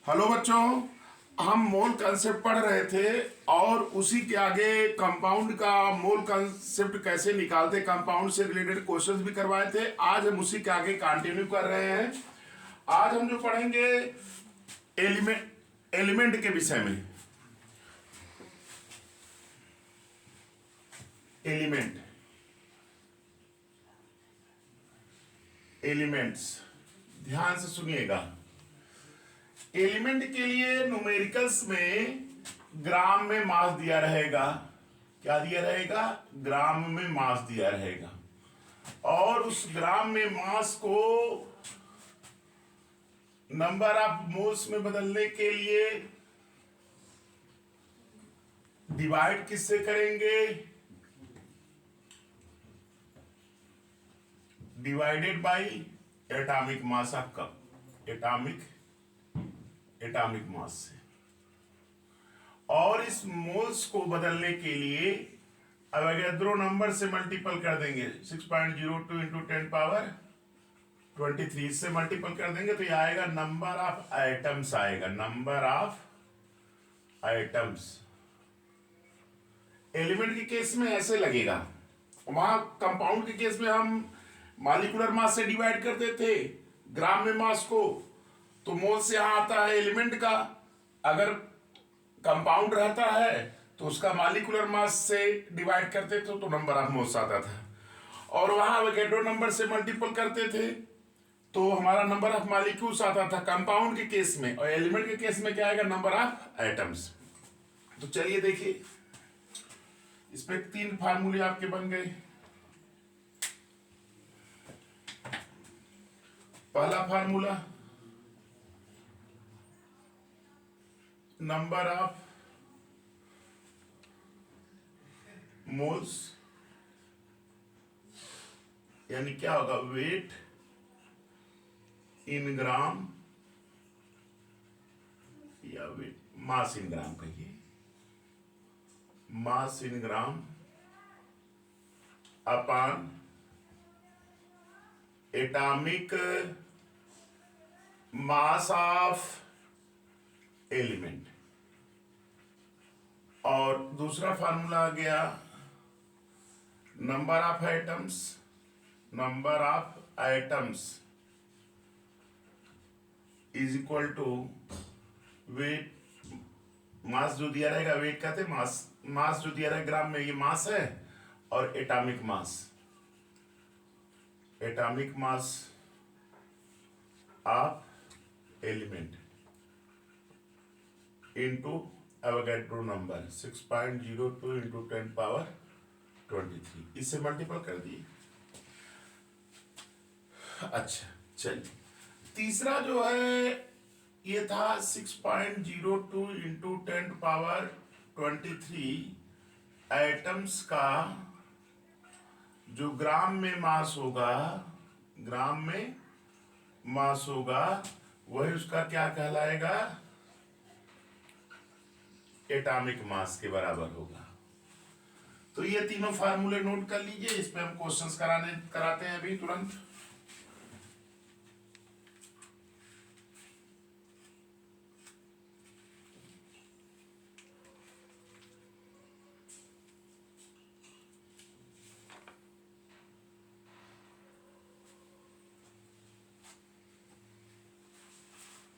Hello बच्चों, हम मोल concept पढ़ रहे थे और उसी के आगे कंपाउंड का मोल कंसेप्ट कैसे निकालते, कंपाउंड से रिलेटेड क्वेश्चंस भी करवाए थे। आज हम उसी के आगे कंटिन्यू कर रहे हैं। आज हम जो पढ़ेंगे एलिमेंट के विषय में। एलिमेंट्स ध्यान से सुनिएगा। एलिमेंट के लिए न्यूमेरिकल्स में ग्राम में मास दिया रहेगा। क्या दिया रहेगा? ग्राम में मास दिया रहेगा। और उस ग्राम में मास को नंबर ऑफ मोल्स में बदलने के लिए डिवाइड किससे करेंगे? Divided by atomic mass of cup, atomic mass से। और इस मोल्स को बदलने के लिए अवोगाड्रो नंबर से मल्टीपल कर देंगे। 6.02 इंटू 10 पावर 23 से मल्टीपल कर देंगे तो ये आएगा नंबर ऑफ आइटम्स, आएगा नंबर ऑफ आइटम्स। एलिमेंट के केस में ऐसे लगेगा। वहां कंपाउंड के केस में हम मॉलिक्यूलर मास से डिवाइड करते थे ग्राम में मास को, तो मोल से यहां आता है एलिमेंट का। अगर कंपाउंड रहता है तो उसका मॉलिक्यूलर मास से डिवाइड करते थे तो नंबर ऑफ मोल्स आता था। और वहां अवोगाड्रो नंबर से मल्टीपल करते थे तो हमारा नंबर ऑफ मॉलिक्यूल्स आता था कंपाउंड के केस में। और एलिमेंट के केस में क्या आएगा? Number of items. तो चलिए देखिए, इस पे 3 फार्मूले आपके बन गए। पहला फार्मूला, नंबर ऑफ मोल्स, यानी क्या होगा? वेट इन ग्राम, या वेट मास इन ग्राम कहिए, mass in gram upon atomic mass of element. और दूसरा फार्मूला आ गया number of items, number of items is equal to weight, mass जो दिया रहेगा, वेट कहते मास जो दिया रहेगा ग्राम में, ये मास है, और atomic mass of element into Avogadro number 6.02 into 10 power 23, इससे मल्टीपल कर दिए। अच्छा चलिए, तीसरा जो है ये था 6.02 इंटू 10 पावर 23 एटम्स का जो ग्राम में मास होगा, ग्राम में मास होगा, वही उसका क्या कहलाएगा? एटॉमिक मास के बराबर होगा। तो ये तीनों फार्मूले नोट कर लीजिए। इस पे हम क्वेश्चंस कराते हैं अभी तुरंत।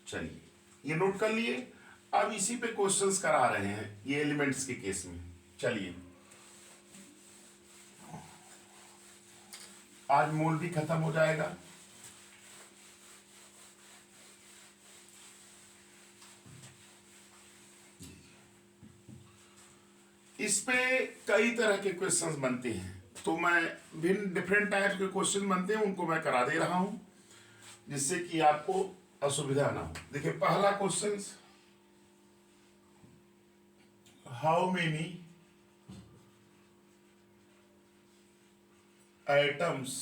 चलिए, ये नोट कर लिए। अब इसी पे क्वेश्चंस करा रहे हैं ये एलिमेंट्स के केस में। चलिए, आज मोल भी खत्म हो जाएगा। इस पे कई तरह के क्वेश्चंस बनते हैं, तो मैं भिन्न डिफरेंट टाइप के क्वेश्चन बनते हैं उनको मैं करा दे रहा हूं, जिससे कि आपको असुविधा ना हो। देखिए, पहला question, how many atoms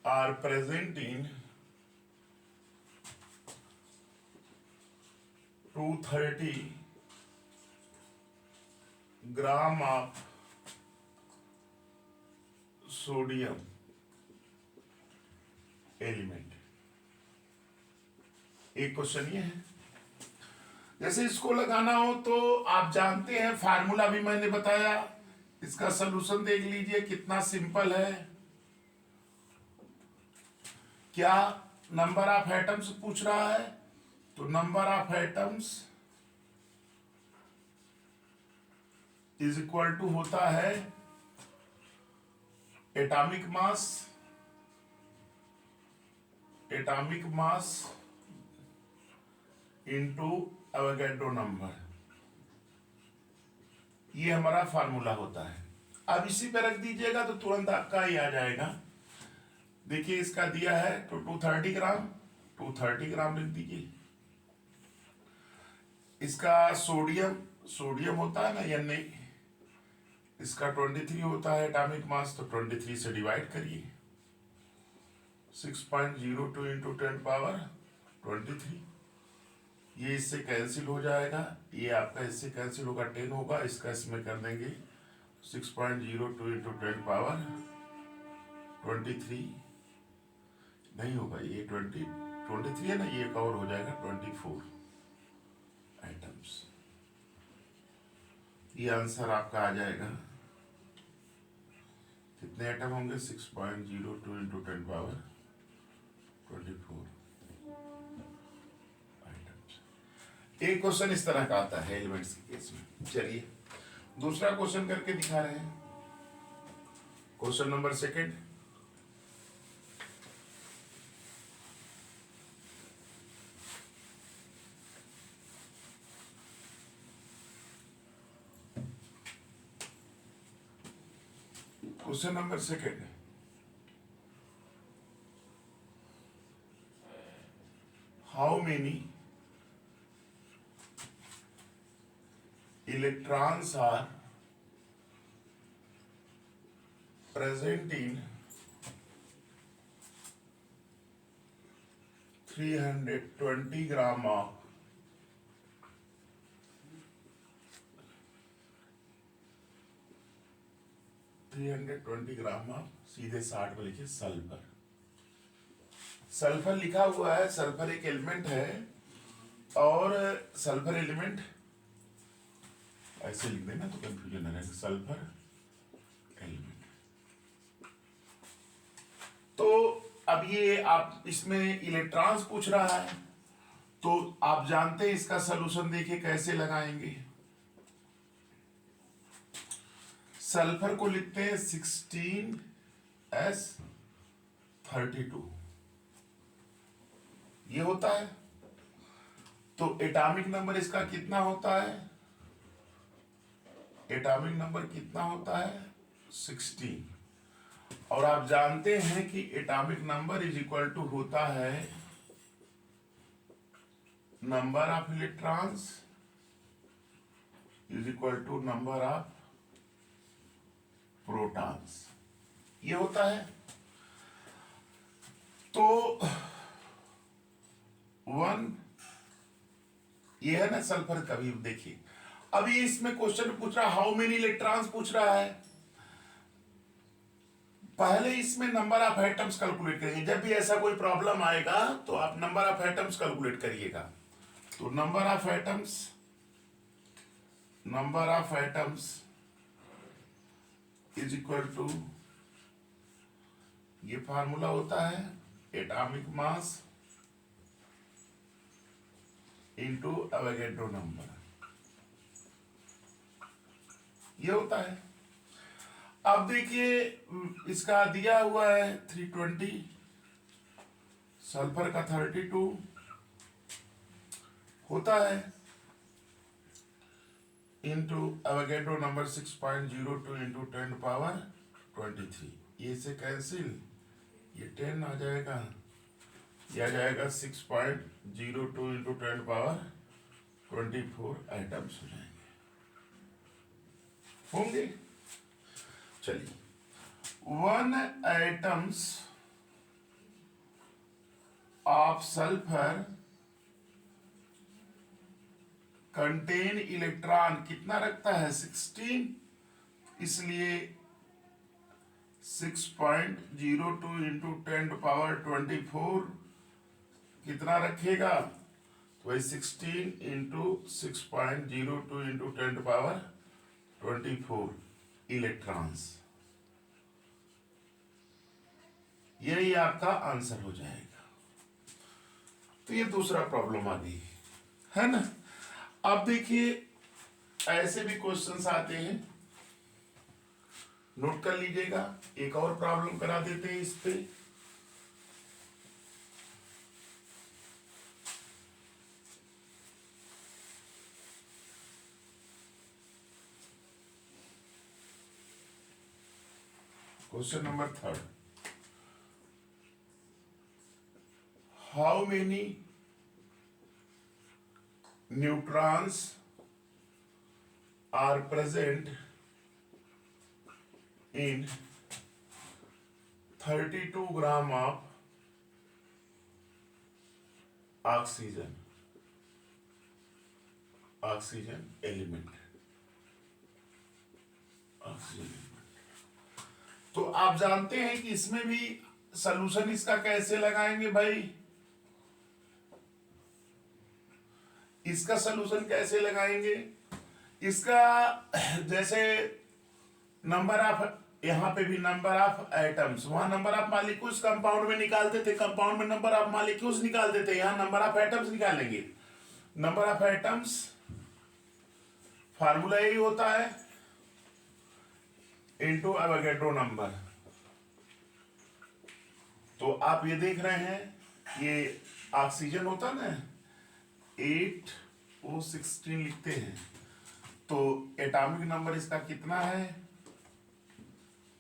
are present in 230 gram of sodium element। एक क्वेश्चन ये है। जैसे इसको लगाना हो तो आप जानते हैं, फार्मूला भी मैंने बताया, इसका सलूशन देख लीजिए कितना सिंपल है। क्या नंबर ऑफ एटम्स पूछ रहा है, तो number of atoms is equal to होता है atomic mass into Avogadro number. ये हमारा फार्मूला होता है। अब इसी पे रख दीजिएगा तो तुरंत आपका ही आ जाएगा। देखिए इसका दिया है तो 230 ग्राम, 230 ग्राम लिख दीजिए। इसका सोडियम होता है ना या नहीं, इसका 23 होता है एटॉमिक मास, तो 23 से डिवाइड करिए। 6.02 इंटू 10⁻23। ये इससे कैंसिल हो जाएगा, ये आपका इससे कैंसिल होगा, 10 होगा, इसका इसमें कर देंगे 6.02 इंटू 10⁻23 नहीं होगा, ये 23 है ना, ये कवर हो जाएगा 24 आइटम्स। ये आंसर आपका आ जाएगा। कितने आइटम होंगे, 6.02 इंटू 10⁻24 आइटम्स। एक क्वेश्चन इस तरह का आता है एलिमेंट्स के केस में। चलिए दूसरा क्वेश्चन करके दिखा रहे हैं। Question number second, question number second, how many electrons are present in 320 gram of सीधे 60 पे लिखिए सल्फर। सल्फर लिखा हुआ है, सल्फर एक एलिमेंट है, और सल्फर एलिमेंट ऐसे लिख देना तो कंफ्यूजन है, सल्फर एलिमेंट। तो अब ये आप इसमें इलेक्ट्रॉन्स पूछ रहा है, तो आप जानते हैं इसका सलूशन देखिए कैसे लगाएंगे। सल्फर को लिखते हैं 16s32, ये होता है। तो एटॉमिक नंबर इसका कितना होता है, एटॉमिक नंबर कितना होता है 16। और आप जानते हैं कि atomic number is equal to होता है number of electrons is equal to number of protons, ये होता है। तो 1 ये है ना सल्फर का भी। देखिए अभी इसमें क्वेश्चन पूछ रहा हाउ मेनी इलेक्ट्रॉन्स पूछ रहा है। पहले इसमें नंबर ऑफ एटम्स कैलकुलेट करेंगे। जब भी ऐसा कोई प्रॉब्लम आएगा तो आप नंबर ऑफ एटम्स कैलकुलेट करिएगा। तो number of atoms is equal to, ये फार्मूला होता है atomic mass into Avogadro number, ये होता है। अब देखिए इसका दिया हुआ है 320, सल्फर का 32 होता है, इंटू एवोगैड्रो नंबर 6.02 इंटू 10⁻23। ये से कैंसिल, ये 10 आ जाएगा, ये आ जाएगा 6.02 इंटू 10⁻24 आइटम्स हो जाएंगे, होंगे। चलिए 1 atoms of sulphur contain electron कितना रखता है 16, इसलिए 6.02 इंटू 10⁻24 कितना रखेगा तो वही 16 इंटू 6.02 इंटू 10⁻24 इलेक्ट्रॉन्स। यही आपका आंसर हो जाएगा। तो ये दूसरा प्रॉब्लम आ गई है ना। अब देखिए ऐसे भी क्वेश्चंस आते हैं, नोट कर लीजिएगा। एक और प्रॉब्लम करा देते हैं इस पे। Question number 3, how many neutrons are present in 32 gram of oxygen element। तो आप जानते हैं कि इसमें भी सॉल्यूशन इसका कैसे लगाएंगे भाई। इसका सॉल्यूशन कैसे लगाएंगे, इसका जैसे नंबर ऑफ, यहां पे भी नंबर ऑफ एटम्स, वहां नंबर ऑफ मॉलिक्यूल्स कंपाउंड में निकालते थे, कंपाउंड में नंबर ऑफ मॉलिक्यूल्स निकालते थे, यहां नंबर ऑफ एटम्स निकालेंगे। नंबर ऑफ एटम्स फार्मूला यही होता है इनटू एवोगैड्रो नंबर। तो आप ये देख रहे हैं ये ऑक्सीजन होता ना 8O16 लिखते हैं, तो एटॉमिक नंबर इसका कितना है,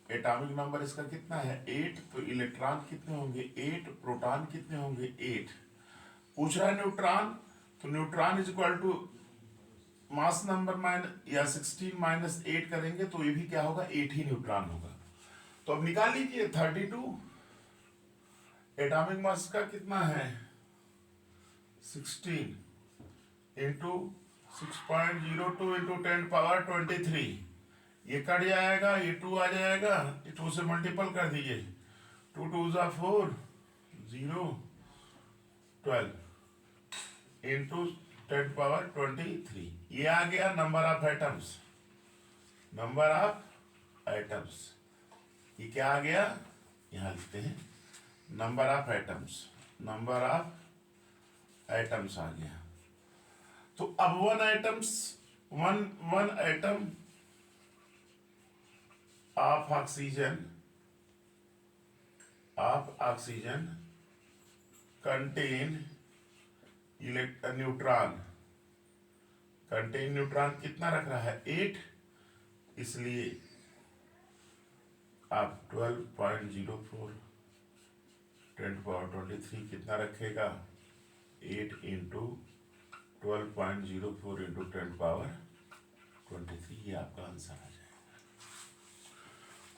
एटॉमिक नंबर इसका कितना है 8। तो इलेक्ट्रॉन कितने होंगे 8, प्रोटॉन कितने होंगे 8। पूछ रहा है न्यूट्रॉन, तो neutron is equal to mass number minus या 16 माइनस 8 करेंगे तो ये भी क्या होगा 8 ही न्यूट्रॉन होगा। तो अब निकाल लीजिए 32, एटॉमिक मास का कितना है 16 इंटू 6.02 इंटू 10⁻23, ये कट जाएगा, ये 2 आ जाएगा, ये 2 से मल्टीपल कर दीजिए, 2 2 ज़ा 4 0 12 इंटू 10⁻23, ये आ गया number of atoms. Number of atoms ये क्या आ गया, यहां लिखते हैं number of atoms, number of atoms आ गया। तो अब one atom of oxygen contain neutron कितना रख रहा है 8, इसलिए आप 12.04 10⁻23 कितना रखेगा 8 इंटू 12.04 इंटू 10⁻23, ये आपका आंसर आ जाएगा।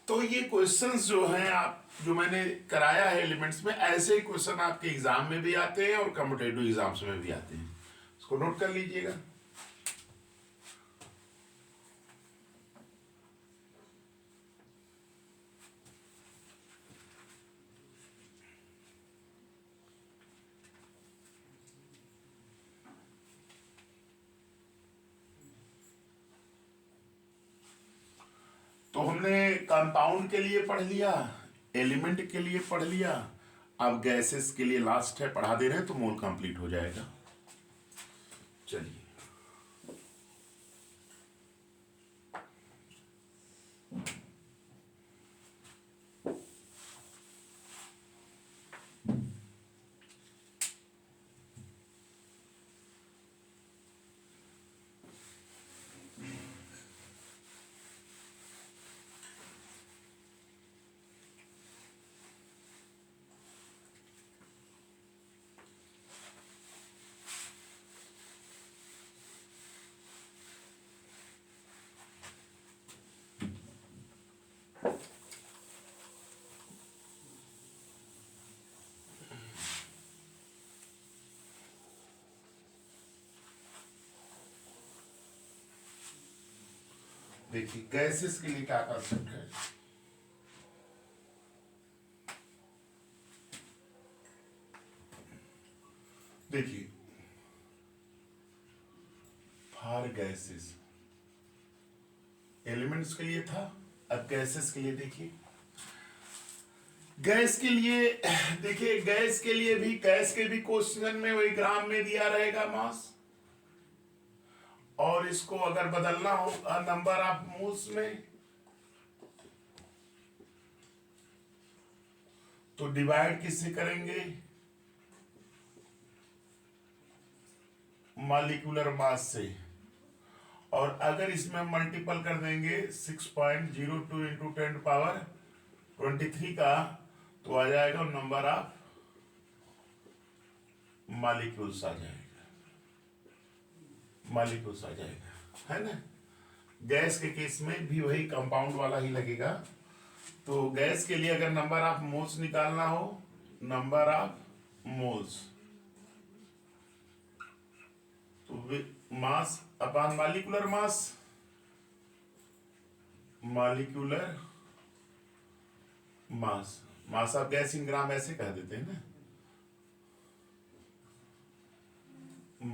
तो ये क्वेश्चंस जो हैं आप जो मैंने कराया है एलिमेंट्स में, ऐसे ही क्वेश्चन आपके एग्जाम में भी आते हैं और कॉम्पिटिटिव एग्जाम्स में भी आते हैं, इसको नोट कर लीजिएगा। तो हमने कंपाउंड के लिए पढ़ लिया, एलिमेंट के लिए पढ़ लिया, अब गैसेस के लिए लास्ट है, पढ़ा दे रहे हैं तो मोल कंप्लीट हो जाएगा। चलिए देखिए गैसेस के लिए क्या कंसेप्ट है। देखिए आर गैसेस, एलिमेंट्स के लिए था। अब गैसेस के लिए देखिए, गैस के लिए देखिए, गैस के लिए भी, गैस के भी क्वेश्चन में वही ग्राम में दिया रहेगा मास, और इसको अगर बदलना हो नंबर ऑफ मोल्स में, तो डिवाइड किससे करेंगे, मॉलिक्यूलर मास से। और अगर इसमें मल्टीपल कर देंगे 6.02 इंटू 10⁻23 का, तो आ जाएगा नंबर ऑफ मॉलिक्यूल्स आ जाएगा, मॉलिक्यूल्स आ जाएगा, है ना। गैस के केस में भी वही कंपाउंड वाला ही लगेगा। तो गैस के लिए अगर नंबर ऑफ मोल्स निकालना हो, नंबर ऑफ मोल्स, तो mass upon molecular mass, molecular mass, mass of gas in gram ऐसे कह देते हैं ना,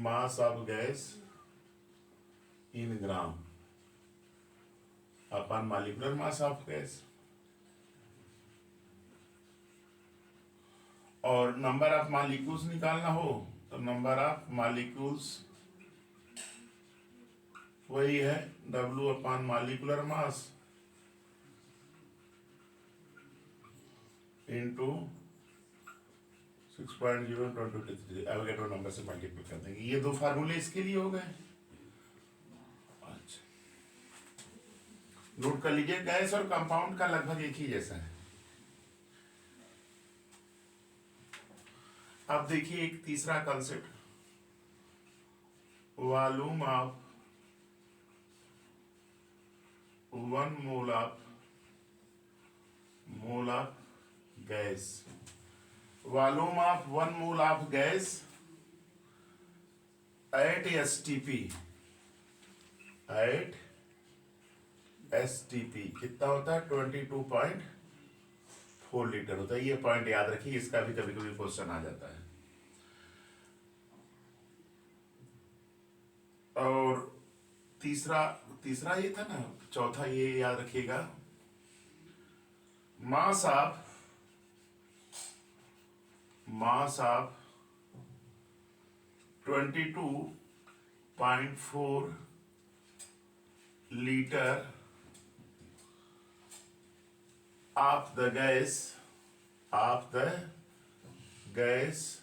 mass of gas in gram upon molecular mass of gas. और नंबर ऑफ मॉलिक्यूल्स निकालना हो, तो नंबर ऑफ मॉलिक्यूल्स वही है W upon molecular mass into 6.0223, Avogadro number से मल्टीप्लाई कर देंगे। ये दो फार्मूले इसके लिए हो गए। अच्छा, नोट कर लीजिए, गैस और कंपाउंड का लगभग एक ही जैसा है। अब देखिए एक तीसरा concept, volume of 1 mole of gas, volume of 1 mole of gas at STP, at STP कितना होता है, 22.4 लीटर होता है। ये पॉइंट याद रखिए, इसका भी कभी कभी क्वेश्चन आ जाता है। और तीसरा ये था ना, चौथा ये याद रखिएगा, mass of 22.4 litre of the gas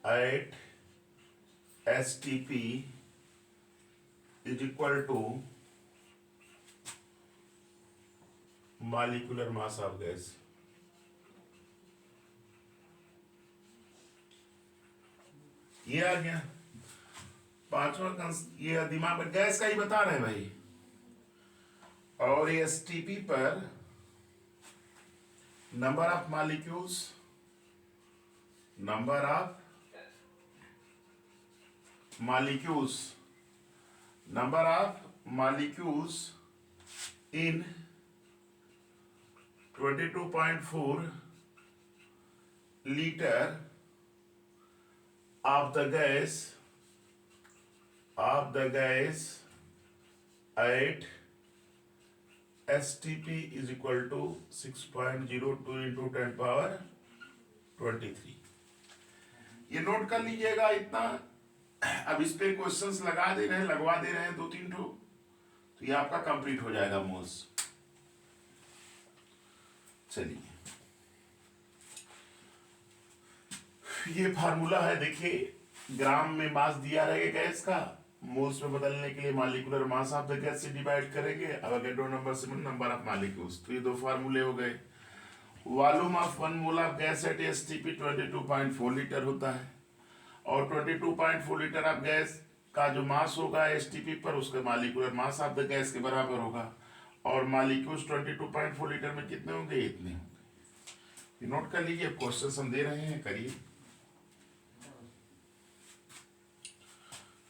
at STP is equal to molecular mass of gas। ये आ गया पांचवा ये दिमाग में गैस का ही बता रहे हैं भाई। और एसटीपी पर number of molecules, number of molecules in 22.4 litre of the gas at STP is equal to 6.02 into 10⁻23। ये नोट कर लीजिएगा इतना। अब इस पे क्वेश्चंस लगवा दे रहे हैं 2-3 ठो, तो ये आपका कंप्लीट हो जाएगा मोल्स। चलिए, ये फार्मूला है, देखिए ग्राम में मास दिया रहेगा गैस का, मोल्स में बदलने के लिए molecular mass of the gas से डिवाइड करेंगे, एवोगैड्रो नंबर से नंबर ऑफ मॉलिक्यूल्स। तो ये दो फार्मूले हो गए। Volume of 1 mole of gas at STP 22.4 litre होता है, और 22.4 लीटर ऑफ गैस का जो मास होगा एसटीपी पर, उसका molecular mass of the gas के बराबर होगा। और मॉलिक्यूल्स 22.4 लीटर में कितने होंगे, इतने होंगे। नोट कर लीजिए, क्वेश्चन हम दे रहे हैं, करिए।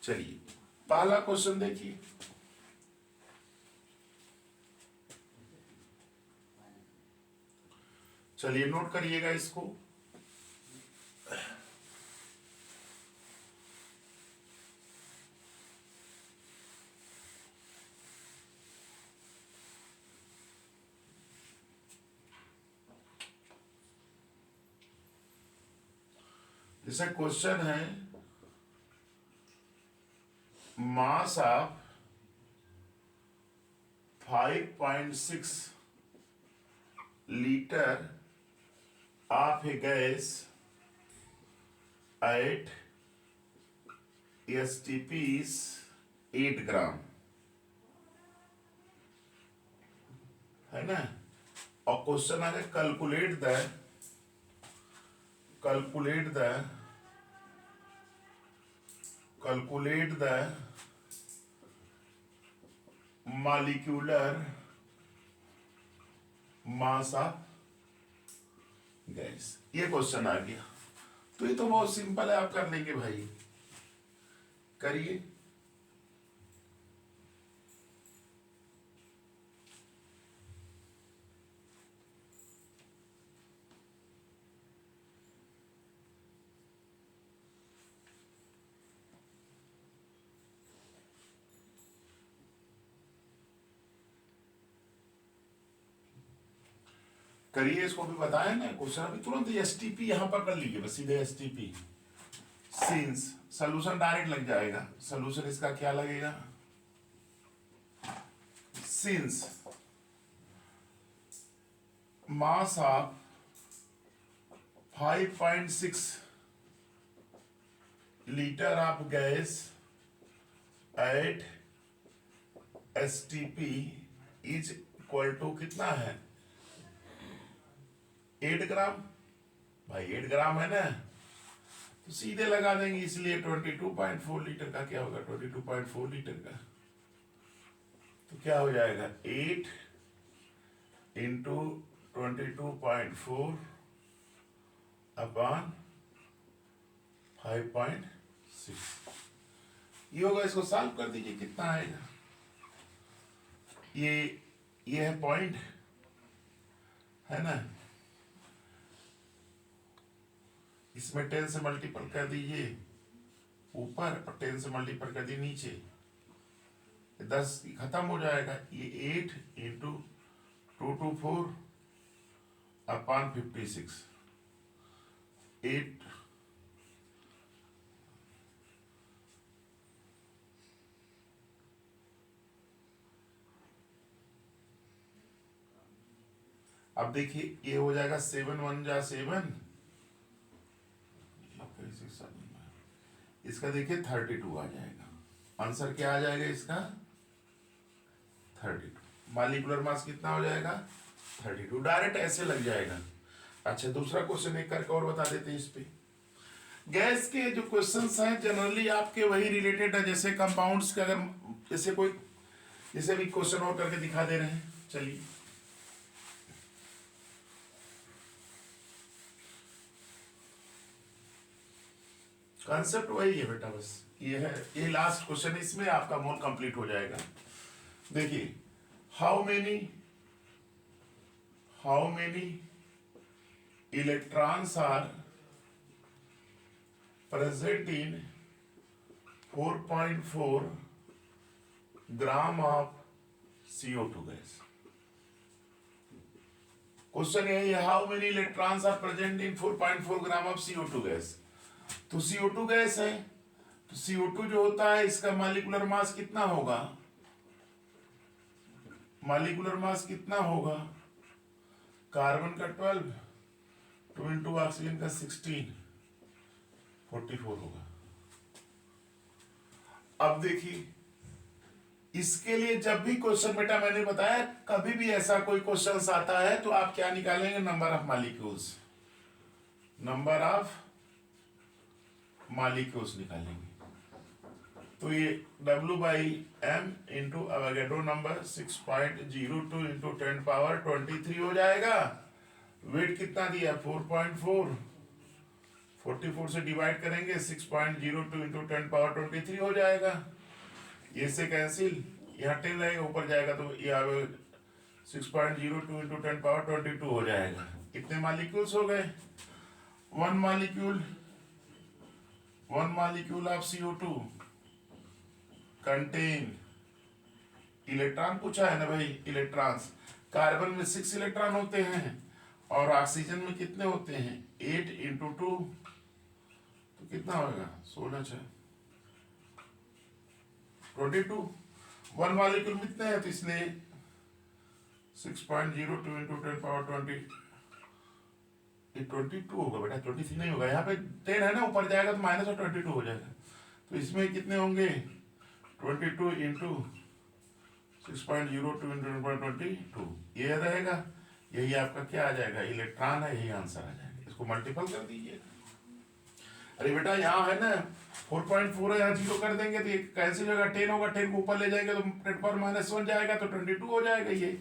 चलिए पहला क्वेश्चन देखिए, चलिए नोट करिएगा इसको। जैसे क्वेश्चन है मास of 5.6 litre of A gas at STP is 8 ग्राम, है ना। और क्वेश्चन आ गया calculate the molecular mass of gas, ये क्वेश्चन आ गया। तो ये तो बहुत सिंपल है, आप कर लेंगे भाई, करिए। करिए, इसको भी बताया ना क्वेश्चन, अभी तुरंत STP यहां पर कर लीजिए बस, सीधे STP सिंस सोल्यूशन डायरेक्ट लग जाएगा। सोल्यूशन इसका क्या लगेगा, since mass of 5.6 litre of gas at STP is equal to कितना है, 8 ग्राम। भाई 8 ग्राम है ना, तो सीधे लगा देंगे, इसलिए 22.4 लीटर का क्या होगा, 22.4 लीटर का तो क्या हो जाएगा 8 इंटू 22.4 अपॉन 5.6, ये होगा। इसको सॉल्व कर दीजिए, कितना आएगा, ये है पॉइंट, है ना। इसमें 10 से मल्टीपल कर दीजिए ऊपर और 10 से मल्टीपल कर दिए नीचे, 10 खत्म हो जाएगा। ये 8 इंटू 224 अपॉन 56, 8 अब देखिए ये हो जाएगा 7 1 जा 7, इसका देखिए 32 आ जाएगा। आंसर क्या आ जाएगा इसका 32। मॉलिक्यूलर मास कितना हो जाएगा 32, डायरेक्ट ऐसे लग जाएगा। अच्छा दूसरा क्वेश्चन एक करके और बता देते हैं इस पे। गैस के जो क्वेश्चंस हैं जनरली आपके वही रिलेटेड है जैसे कंपाउंड्स के, अगर जैसे भी क्वेश्चन और करके दिखा दे रहे हैं। चलिए कॉन्सेप्ट वही है बेटा, बस ये है, ये लास्ट क्वेश्चन, इसमें आपका मोल कंप्लीट हो जाएगा। देखिए how many electrons are present in 4.4 gram of CO2 gas. Question यही है, how many electrons are present in 4.4 gram of CO2 gas. तो CO2 गैस है, तो CO2 जो होता है इसका मॉलिक्यूलर मास कितना होगा, मॉलिक्यूलर मास कितना होगा, कार्बन का 12, 2 इंटू ऑक्सीजन का 16, 44 होगा। अब देखिए इसके लिए जब भी क्वेश्चन बेटा मैंने बताया, कभी भी ऐसा कोई क्वेश्चन आता है तो आप क्या निकालेंगे, number of molecules, number of molecules निकालेंगे। तो ये W/m into Avogadro number 6.02 into 10 power 23 हो जाएगा। वेट कितना दिया 4.4, 44 से डिवाइड करेंगे 6.02 इंटू 10 पावर 23 हो जाएगा। ये से कैंसिल, यहाँ 10 रहेगा ऊपर जाएगा तो ये 6.02 इंटू 10 पावर 22 हो जाएगा। कितने मॉलिक्यूल्स हो गए, one molecule of CO2 contain electron पूछा है ना भाई, इलेक्ट्रॉन्स, कार्बन में 6 इलेक्ट्रॉन होते हैं और ऑक्सीजन में कितने होते हैं 8 इंटू 2 कितना होगा 16 6 22 वन मॉलिक्यूल में कितने हैं, तो इसलिए 6.02 इंटू 10 पावर 20 ये 22 होगा बेटा, 23 नहीं होगा। यहाँ पे 10 है ना, ऊपर जाएगा तो माइनस और 22 हो जाएगा। तो इसमें कितने होंगे 22 इंटू 6.02 इंटू 10.22 ये रहेगा। यही आपका क्या आ जाएगा, इलेक्ट्रॉन है, यही आंसर आ जाएगा। इसको मल्टीपल कर दीजिए। अरे बेटा यहाँ है ना 4.4 है, यहाँ 0 कर देंगे तो ये कैंसिल होगा, 10 होगा, 10 को ऊपर ले जाएंगे तो 10⁻1 जाएगा तो 22 हो जाएगा ये।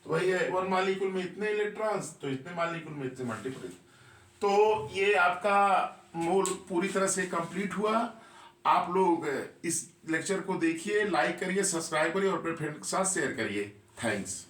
तो वही है, वन मॉलिक्यूल में इतने इलेक्ट्रॉन्स तो इतने मॉलिक्यूल में इतने मल्टीपल। तो ये आपका मोल पूरी तरह से कंप्लीट हुआ। आप लोग इस लेक्चर को देखिए, लाइक करिए, सब्सक्राइब करिए और अपने फ्रेंड के साथ शेयर करिए। थैंक्स।